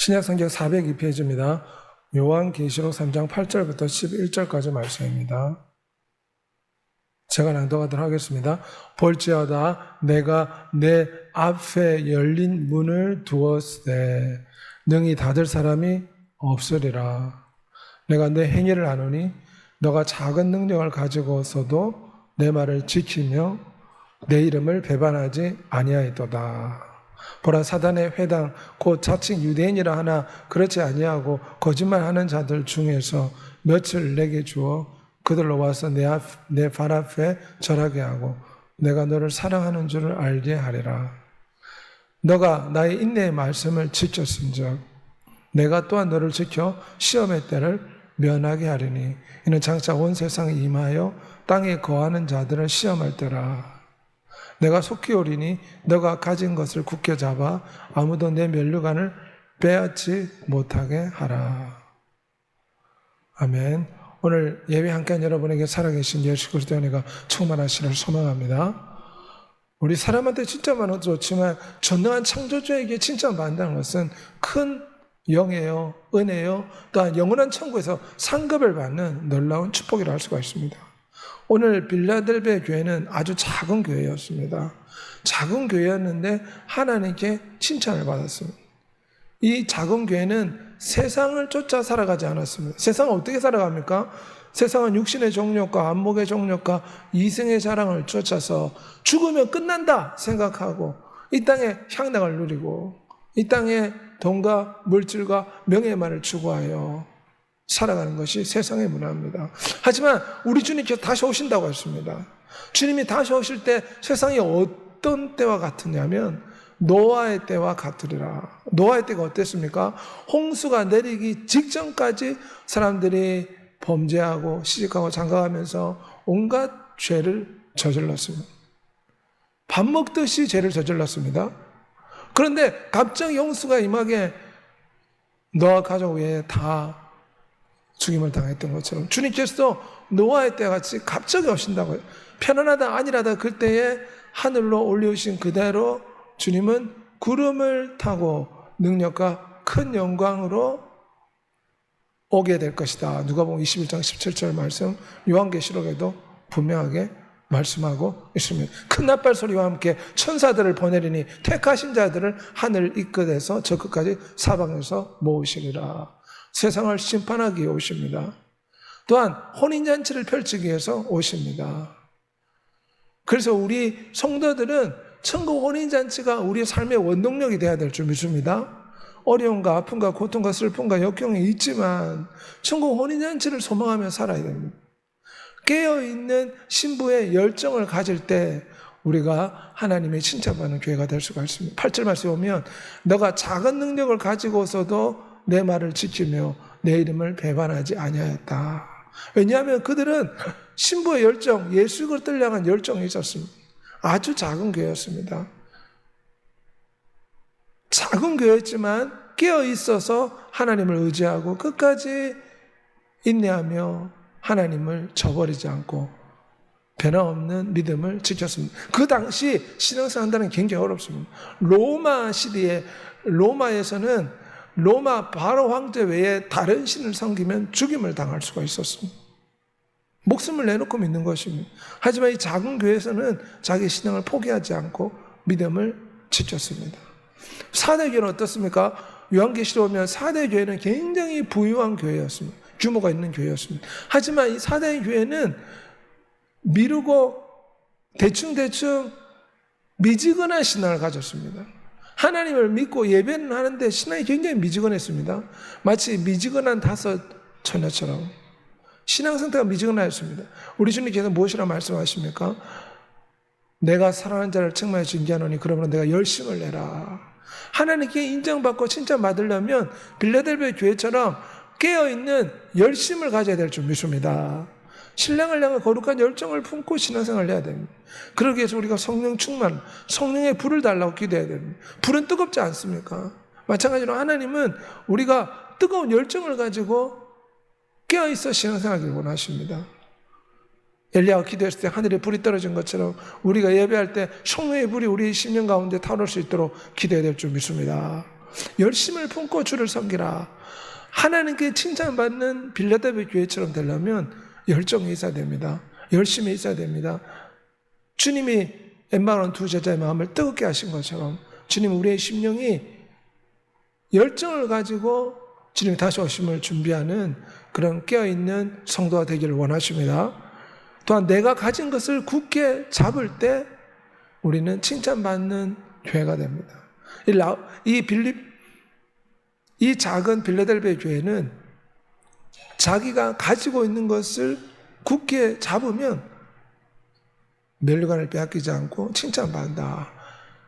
신약성경 402페이지입니다. 요한계시록 3장 8절부터 11절까지 말씀입니다. 제가 낭독하도록 하겠습니다. 볼지어다 내가 내 앞에 열린 문을 두었으되 능히 닫을 사람이 없으리라. 내가 내 행위를 아노니 너가 작은 능력을 가지고서도 내 말을 지키며 내 이름을 배반하지 아니하였도다. 보라, 사단의 회당 곧 자칭 유대인이라 하나 그렇지 아니하고 거짓말하는 자들 중에서 몇을 내게 주어 그들로 와서 내 발 앞에 절하게 하고 내가 너를 사랑하는 줄을 알게 하리라. 너가 나의 인내의 말씀을 지켰은즉 내가 또한 너를 지켜 시험의 때를 면하게 하리니 이는 장차 온 세상에 임하여 땅에 거하는 자들을 시험할 때라. 내가 속히 오리니 너가 가진 것을 굳게 잡아 아무도 내 면류관을 빼앗지 못하게 하라. 아멘. 오늘 예배 함께한 여러분에게 살아계신 예수 그리스도의 은혜가 충만하시기를 소망합니다. 우리 사람한테 진짜 많아도 좋지만 전능한 창조주에게 칭찬받는다는 것은 큰 영예요, 은혜요, 또한 영원한 천국에서 상급을 받는 놀라운 축복이라 할 수가 있습니다. 오늘 빌라델베 교회는 아주 작은 교회였습니다. 작은 교회였는데 하나님께 칭찬을 받았습니다. 이 작은 교회는 세상을 쫓아 살아가지 않았습니다. 세상은 어떻게 살아갑니까? 세상은 육신의 정욕과 안목의 정욕과 이생의 자랑을 쫓아서 죽으면 끝난다 생각하고 이 땅의 향락을 누리고 이 땅의 돈과 물질과 명예만을 추구하여 살아가는 것이 세상의 문화입니다. 하지만 우리 주님께서 다시 오신다고 했습니다. 주님이 다시 오실 때 세상이 어떤 때와 같으냐면 노아의 때와 같으리라. 노아의 때가 어땠습니까? 홍수가 내리기 직전까지 사람들이 범죄하고 시집가고 장가가면서 온갖 죄를 저질렀습니다. 밥 먹듯이 죄를 저질렀습니다. 그런데 갑자기 홍수가 임하게 노아 가족 외에 다 죽임을 당했던 것처럼 주님께서 노아의 때와 같이 갑자기 오신다고요. 편안하다 아니라다 그때에 하늘로 올려오신 그대로 주님은 구름을 타고 능력과 큰 영광으로 오게 될 것이다. 누가복음 21장 17절 말씀, 요한계시록에도 분명하게 말씀하고 있습니다. 큰 나팔 소리와 함께 천사들을 보내리니 택하신 자들을 하늘 이끝에서 저 끝까지 사방에서 모으시리라. 세상을 심판하기 위해 오십니다. 또한 혼인잔치를 펼치기 위해서 오십니다. 그래서 우리 성도들은 천국 혼인잔치가 우리의 삶의 원동력이 되어야 될 줄 믿습니다. 어려움과 아픔과 고통과 슬픔과 역경이 있지만 천국 혼인잔치를 소망하며 살아야 됩니다. 깨어있는 신부의 열정을 가질 때 우리가 하나님의 칭찬받는 교회가 될 수가 있습니다. 8절 말씀에 보면 너가 작은 능력을 가지고서도 내 말을 지키며 내 이름을 배반하지 아니하였다. 왜냐하면 그들은 신부의 열정, 예수 그리스도를 향한 열정이 있었습니다. 아주 작은 교회였습니다. 작은 교회였지만 깨어 있어서 하나님을 의지하고 끝까지 인내하며 하나님을 저버리지 않고 변함없는 믿음을 지켰습니다. 그 당시 신앙생활 한다는 게 굉장히 어렵습니다. 로마 시대에 로마에서는 로마 바로 황제 외에 다른 신을 섬기면 죽임을 당할 수가 있었습니다. 목숨을 내놓고 믿는 것입니다. 하지만 이 작은 교회에서는 자기 신앙을 포기하지 않고 믿음을 지켰습니다. 사대교회는 어떻습니까? 요한계시록 보면 사대교회는 굉장히 부유한 교회였습니다. 규모가 있는 교회였습니다. 하지만 이 사대교회는 미루고 대충 미지근한 신앙을 가졌습니다. 하나님을 믿고 예배는 하는데 신앙이 굉장히 미지근했습니다. 마치 미지근한 5 처녀처럼 신앙 상태가 미지근하였습니다. 우리 주님께서 무엇이라 말씀하십니까? 내가 사랑하는 자를 책망해 징계하노니 그러므로 내가 열심을 내라. 하나님께 인정받고 칭찬받으려면 빌라델베 교회처럼 깨어있는 열심을 가져야 될 줄 믿습니다. 신랑을 향해 거룩한 열정을 품고 신앙생활을 해야 됩니다. 그러기 위해서 우리가 성령 충만, 성령의 불을 달라고 기도해야 됩니다. 불은 뜨겁지 않습니까? 마찬가지로 하나님은 우리가 뜨거운 열정을 가지고 깨어있어 신앙생활을 원하십니다. 엘리야가 기도했을 때 하늘에 불이 떨어진 것처럼 우리가 예배할 때 성령의 불이 우리 심령 가운데 타오를 수 있도록 기도해야 될 줄 믿습니다. 열심을 품고 주를 섬기라. 하나님께 칭찬받는 빌라델비아 교회처럼 되려면 열정이 있어야 됩니다. 열심히 있어야 됩니다. 주님이 엠마오는 두 제자의 마음을 뜨겁게 하신 것처럼 주님은 우리의 심령이 열정을 가지고 주님이 다시 오심을 준비하는 그런 깨어있는 성도가 되기를 원하십니다. 또한 내가 가진 것을 굳게 잡을 때 우리는 칭찬받는 교회가 됩니다. 이 작은 빌라델비아 교회는 자기가 가지고 있는 것을 굳게 잡으면 면류관을 빼앗기지 않고 칭찬받는다.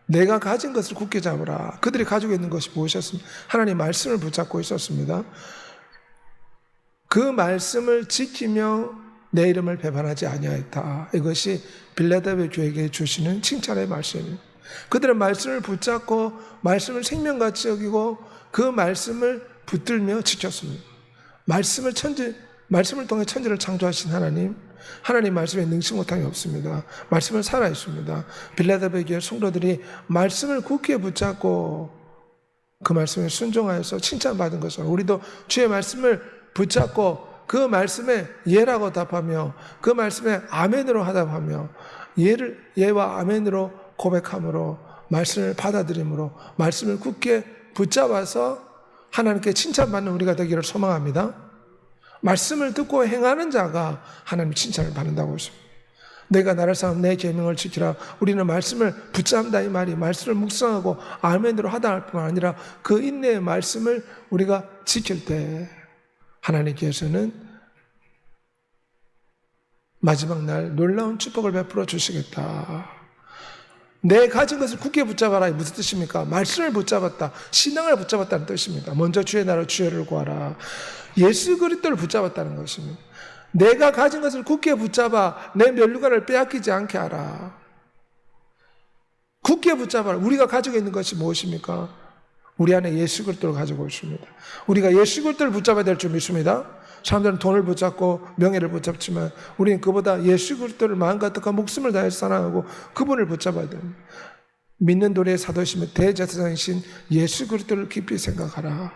내가 가진 것을 굳게 잡으라. 그들이 가지고 있는 것이 무엇이었습니까? 하나님의 말씀을 붙잡고 있었습니다. 그 말씀을 지키며 내 이름을 배반하지 아니하였다. 이것이 빌라델비아 교회에게 주시는 칭찬의 말씀입니다. 그들은 말씀을 붙잡고 말씀을 생명같이 여기고 그 말씀을 붙들며 지켰습니다. 말씀을 통해 천지를 창조하신 하나님 말씀에 능치 못한 게 없습니다. 말씀은 살아있습니다. 빌라델비아 교회 성도들이 말씀을 굳게 붙잡고 그 말씀에 순종하여서 칭찬받은 것처럼 우리도 주의 말씀을 붙잡고 그 말씀에 예라고 답하며 그 말씀에 아멘으로 하답하며 예와 아멘으로 고백함으로 말씀을 받아들임으로 말씀을 굳게 붙잡아서 하나님께 칭찬받는 우리가 되기를 소망합니다. 말씀을 듣고 행하는 자가 하나님 칭찬을 받는다고 했습니다. 내가 나를 사람 내 계명을 지키라. 우리는 말씀을 붙잡는다 이 말이 말씀을 묵상하고 아멘으로 하다 할 뿐만 아니라 그 인내의 말씀을 우리가 지킬 때 하나님께서는 마지막 날 놀라운 축복을 베풀어 주시겠다. 내 가진 것을 굳게 붙잡아라. 무슨 뜻입니까? 말씀을 붙잡았다. 신앙을 붙잡았다는 뜻입니다. 먼저 주의 나라 주의를 구하라. 예수 그리스도를 붙잡았다는 것입니다. 내가 가진 것을 굳게 붙잡아 내 면류관을 빼앗기지 않게 하라. 굳게 붙잡아라. 우리가 가지고 있는 것이 무엇입니까? 우리 안에 예수 그리스도를 가지고 있습니다. 우리가 예수 그리스도를 붙잡아야 될 줄 믿습니다. 사람들은 돈을 붙잡고 명예를 붙잡지만 우리는 그보다 예수 그리스도를 마음과 뜻과 목숨을 다해 사랑하고 그분을 붙잡아야 됩니다. 믿는 도리의 사도시며 대제사장이신 예수 그리스도를 깊이 생각하라.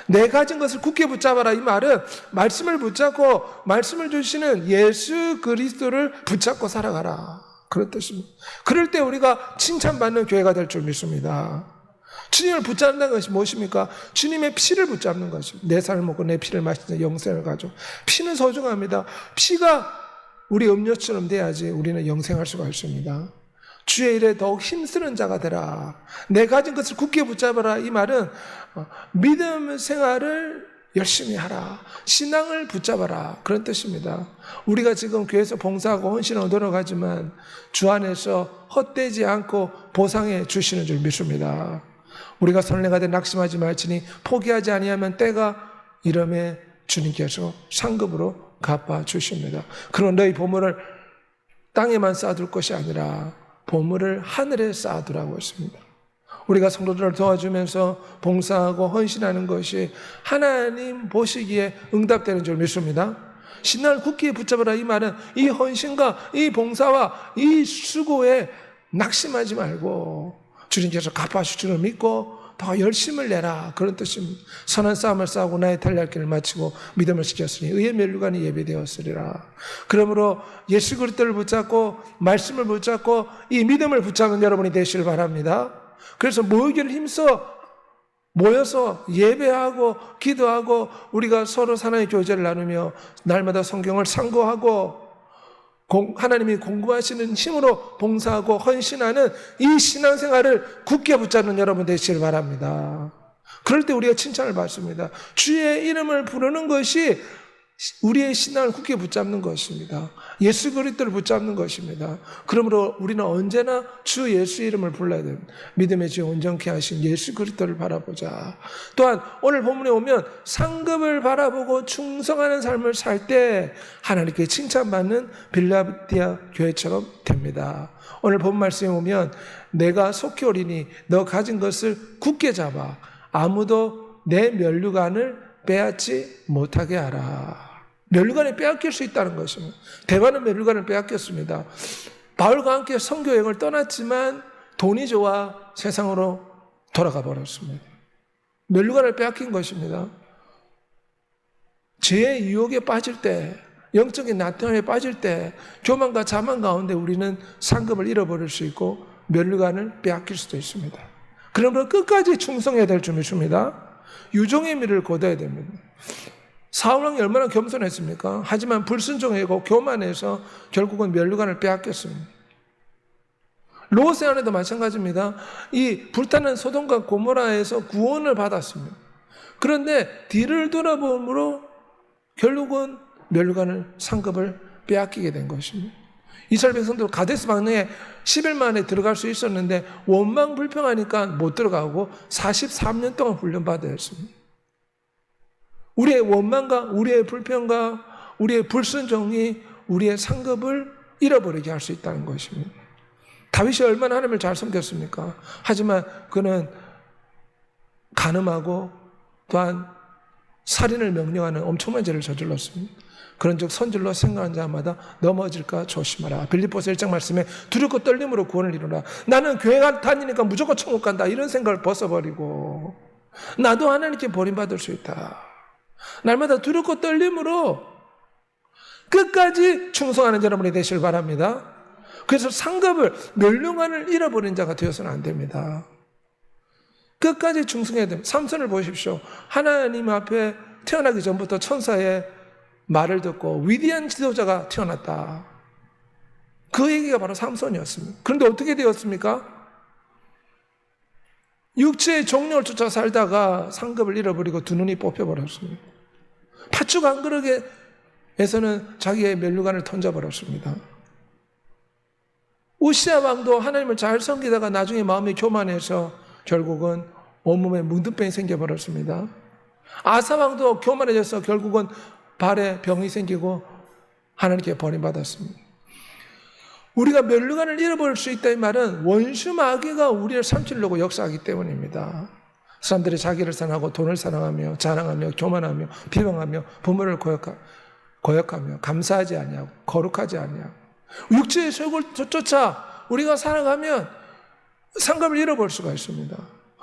내 가진 것을 굳게 붙잡아라. 이 말은 말씀을 붙잡고 말씀을 주시는 예수 그리스도를 붙잡고 살아가라. 그런 뜻입니다. 그럴 때 우리가 칭찬받는 교회가 될 줄 믿습니다. 주님을 붙잡는 것이 무엇입니까? 주님의 피를 붙잡는 것입니다. 내 살을 먹고 내 피를 마시는 영생을 가지고. 피는 소중합니다. 피가 우리 음료처럼 돼야지 우리는 영생할 수가 있습니다. 주의 일에 더욱 힘쓰는 자가 되라. 내 가진 것을 굳게 붙잡아라. 이 말은 믿음 생활을 열심히 하라. 신앙을 붙잡아라. 그런 뜻입니다. 우리가 지금 교회에서 봉사하고 헌신하고 노력하지만 주 안에서 헛되지 않고 보상해 주시는 줄 믿습니다. 우리가 선례가 돼 낙심하지 말지니 포기하지 아니하면 때가 이름에 주님께서 상급으로 갚아 주십니다. 그런 너희 보물을 땅에만 쌓아둘 것이 아니라 보물을 하늘에 쌓아두라고 했습니다. 우리가 성도들을 도와주면서 봉사하고 헌신하는 것이 하나님 보시기에 응답되는 줄 믿습니다. 신앙을 굳게 붙잡아라. 이 말은 이 헌신과 이 봉사와 이 수고에 낙심하지 말고 주님께서 갚아주실 줄 믿고 더 열심을 내라. 그런 뜻입니다. 선한 싸움을 싸우고 나의 달릴 길을 마치고 믿음을 지켰으니 의의 면류관이 예비되었으리라. 그러므로 예수 그리스도를 붙잡고 말씀을 붙잡고 이 믿음을 붙잡는 여러분이 되시길 바랍니다. 그래서 모이기를 힘써 모여서 예배하고 기도하고 우리가 서로 하나님의 교제를 나누며 날마다 성경을 상고하고 하나님이 공부하시는 힘으로 봉사하고 헌신하는 이 신앙생활을 굳게 붙잡는 여러분 되시길 바랍니다. 그럴 때 우리가 칭찬을 받습니다. 주의 이름을 부르는 것이 우리의 신앙을 굳게 붙잡는 것입니다. 예수 그리스도를 붙잡는 것입니다. 그러므로 우리는 언제나 주 예수 이름을 불러야 됩니다. 믿음의 주 온전케 하신 예수 그리스도를 바라보자. 또한 오늘 본문에 오면 상급을 바라보고 충성하는 삶을 살 때 하나님께 칭찬받는 빌라델비아 교회처럼 됩니다. 오늘 본 말씀에 오면 내가 속히 오리니 너 가진 것을 굳게 잡아 아무도 내 면류관을 빼앗지 못하게 하라. 면류관을 빼앗길 수 있다는 것입니다. 대만은 면류관을 빼앗겼습니다. 바울과 함께 선교 여행을 떠났지만 돈이 좋아 세상으로 돌아가 버렸습니다. 면류관을 빼앗긴 것입니다. 죄의 유혹에 빠질 때, 영적인 나태함에 빠질 때 교만과 자만 가운데 우리는 상급을 잃어버릴 수 있고 면류관을 빼앗길 수도 있습니다. 그러므로 끝까지 충성해야 될 줄 믿습니다. 유종의 미를 거둬야 됩니다. 사울왕이 얼마나 겸손했습니까? 하지만 불순종하고 교만해서 결국은 면류관을 빼앗겼습니다. 롯의 아내도 마찬가지입니다. 이 불타는 소돔과 고모라에서 구원을 받았습니다. 그런데 뒤를 돌아봄으로 결국은 면류관을 상급을 빼앗기게 된 것입니다. 이스라엘 백성들 가데스 바네아에 10일 만에 들어갈 수 있었는데 원망 불평하니까 못 들어가고 43년 동안 훈련받아야 했습니다. 우리의 원망과 우리의 불평과 우리의 불순종이 우리의 상급을 잃어버리게 할 수 있다는 것입니다. 다윗이 얼마나 하나님을 잘 섬겼습니까? 하지만 그는 간음하고 또한 살인을 명령하는 엄청난 죄를 저질렀습니다. 그런즉 선질로 생각한 자마다 넘어질까 조심하라. 빌립보서 1장 말씀에 두렵고 떨림으로 구원을 이루라. 나는 교회 다니니까 무조건 천국 간다, 이런 생각을 벗어버리고 나도 하나님께 버림받을 수 있다. 날마다 두렵고 떨림으로 끝까지 충성하는 여러분이 되시길 바랍니다. 그래서 상급을, 면류관을 잃어버린 자가 되어서는 안 됩니다. 끝까지 충성해야 됩니다. 삼손을 보십시오. 하나님 앞에 태어나기 전부터 천사의 말을 듣고 위대한 지도자가 태어났다. 그 얘기가 바로 삼손이었습니다. 그런데 어떻게 되었습니까? 육체의 종력을 쫓아 살다가 상급을 잃어버리고 두 눈이 뽑혀버렸습니다. 팥죽 한 그릇에서는 자기의 면류관을 던져버렸습니다. 우시아 왕도 하나님을 잘 섬기다가 나중에 마음이 교만해서 결국은 온몸에 문둥병이 생겨버렸습니다. 아사 왕도 교만해져서 결국은 발에 병이 생기고 하나님께 버림받았습니다. 우리가 면류관을 잃어버릴 수 있다, 이 말은 원수 마귀가 우리를 삼키려고 역사하기 때문입니다. 사람들이 자기를 사랑하고 돈을 사랑하며 자랑하며 교만하며 비방하며 부모를 거역하며 감사하지 아니하고 거룩하지 아니하고 육체의 속을 쫓아 우리가 살아가면 상급을 잃어버릴 수가 있습니다.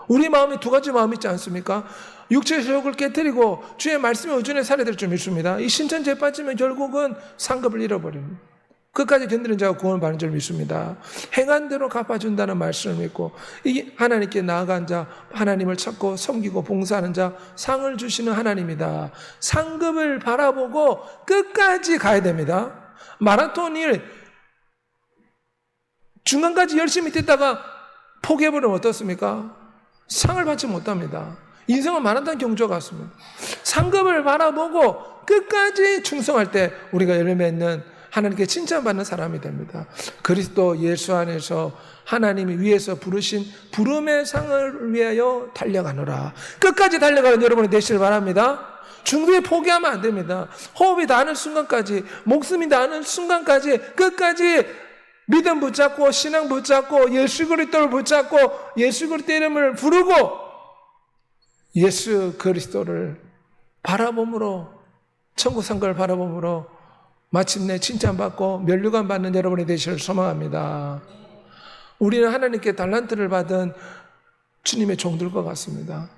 우리 마음에 두 가지 마음이 있지 않습니까? 육체의 속을 깨뜨리고 주의 말씀에 의존해 살아야 될 줄 믿습니다. 이 신천지에 빠지면 결국은 상급을 잃어버립니다. 끝까지 견디는 자가 구원을 받는 줄 믿습니다. 행한 대로 갚아준다는 말씀을 믿고 이 하나님께 나아간 자, 하나님을 찾고 섬기고 봉사하는 자, 상을 주시는 하나님이다. 상급을 바라보고 끝까지 가야 됩니다. 마라톤을 중간까지 열심히 뛰다가 포기해버리면 어떻습니까? 상을 받지 못합니다. 인생은 마라톤 경주와 같습니다. 상급을 바라보고 끝까지 충성할 때 우리가 열매 맺는, 하나님께 칭찬받는 사람이 됩니다. 그리스도 예수 안에서 하나님이 위에서 부르신 부름의 상을 위하여 달려가노라. 끝까지 달려가는 여러분이 되시길 바랍니다. 중도에 포기하면 안 됩니다. 호흡이 닿는 순간까지, 목숨이 닿는 순간까지 끝까지 믿음 붙잡고 신앙 붙잡고 예수 그리스도를 붙잡고 예수 그리스도 이름을 부르고 예수 그리스도를 바라봄으로, 천국 상급을 바라봄으로 마침내 칭찬받고 면류관 받는 여러분이 되시길 소망합니다. 우리는 하나님께 달란트를 받은 주님의 종들과 같습니다.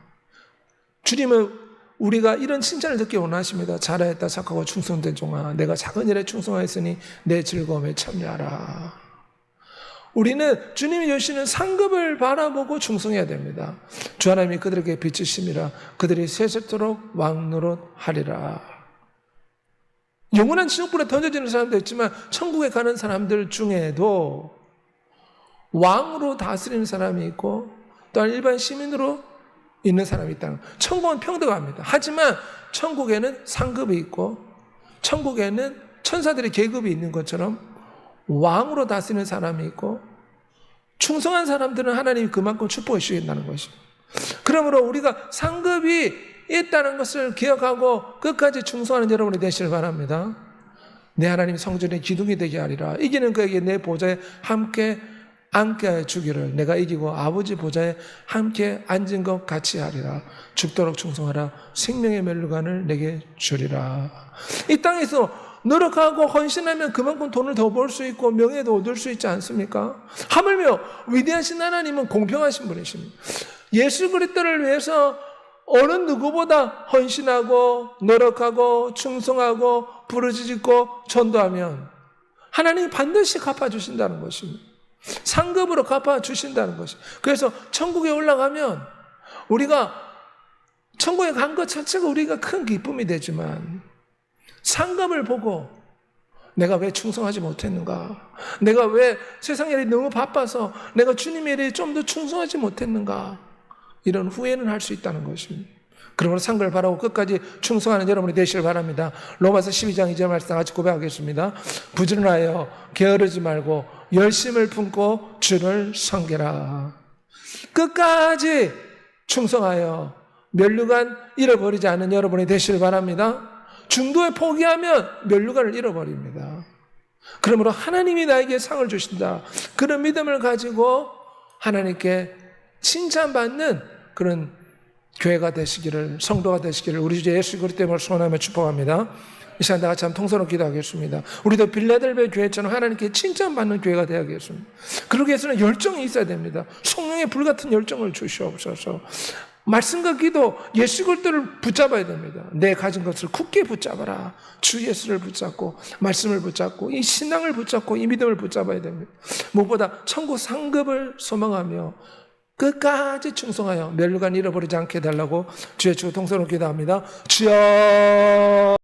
주님은 우리가 이런 칭찬을 듣기 원하십니다. 잘하였다 착하고 충성된 종아, 내가 작은 일에 충성하였으니 내 즐거움에 참여하라. 우리는 주님이 주시는 상급을 바라보고 충성해야 됩니다. 주 하나님이 그들에게 빛이심이라 그들이 세세토록 왕노릇하리라. 영원한 지옥불에 던져지는 사람도 있지만 천국에 가는 사람들 중에도 왕으로 다스리는 사람이 있고 또한 일반 시민으로 있는 사람이 있다는 거예요. 천국은 평등합니다. 하지만 천국에는 상급이 있고 천국에는 천사들의 계급이 있는 것처럼 왕으로 다스리는 사람이 있고 충성한 사람들은 하나님이 그만큼 축복해 주신다는 것입니다. 그러므로 우리가 상급이 있다는 것을 기억하고 끝까지 충성하는 여러분이 되시길 바랍니다. 내 하나님 성전의 기둥이 되게 하리라. 이기는 그에게 내 보좌에 함께 앉게 주기를, 내가 이기고 아버지 보좌에 함께 앉은 것 같이 하리라. 죽도록 충성하라. 생명의 면류관을 내게 주리라. 이 땅에서 노력하고 헌신하면 그만큼 돈을 더 벌 수 있고 명예도 얻을 수 있지 않습니까? 하물며 위대하신 하나님은 공평하신 분이십니다. 예수 그리스도를 위해서 어느 누구보다 헌신하고 노력하고 충성하고 부르짖고 전도하면 하나님이 반드시 갚아주신다는 것입니다. 상급으로 갚아주신다는 것입니다. 그래서 천국에 올라가면 우리가 천국에 간 것 자체가 우리가 큰 기쁨이 되지만 상급을 보고 내가 왜 충성하지 못했는가? 내가 왜 세상 일이 너무 바빠서 내가 주님의 일에 좀 더 충성하지 못했는가? 이런 후회는 할 수 있다는 것입니다. 그러므로 상급을 바라고 끝까지 충성하는 여러분이 되시길 바랍니다. 로마서 12장 2절 말씀 같이 고백하겠습니다. 부지런하여 게으르지 말고 열심을 품고 주를 섬기라. 끝까지 충성하여 면류관 잃어버리지 않는 여러분이 되시길 바랍니다. 중도에 포기하면 면류관을 잃어버립니다. 그러므로 하나님이 나에게 상을 주신다. 그런 믿음을 가지고 하나님께 칭찬받는 그런 교회가 되시기를, 성도가 되시기를 우리 주 예수 그리스도 이름으로 소원하며 축복합니다. 이 시간 다 같이 한번 통성으로 기도하겠습니다. 우리도 빌라델베 교회처럼 하나님께 칭찬받는 교회가 되어야겠습니다. 그러기 위해서는 열정이 있어야 됩니다. 성령의 불같은 열정을 주시옵소서. 말씀과 기도, 예수 그리스도를 붙잡아야 됩니다. 내 가진 것을 굳게 붙잡아라. 주 예수를 붙잡고 말씀을 붙잡고 이 신앙을 붙잡고 이 믿음을 붙잡아야 됩니다. 무엇보다 천국 상급을 소망하며 끝까지 충성하여 면류관 잃어버리지 않게 해달라고 주의 주 통성으로 기도합니다. 주여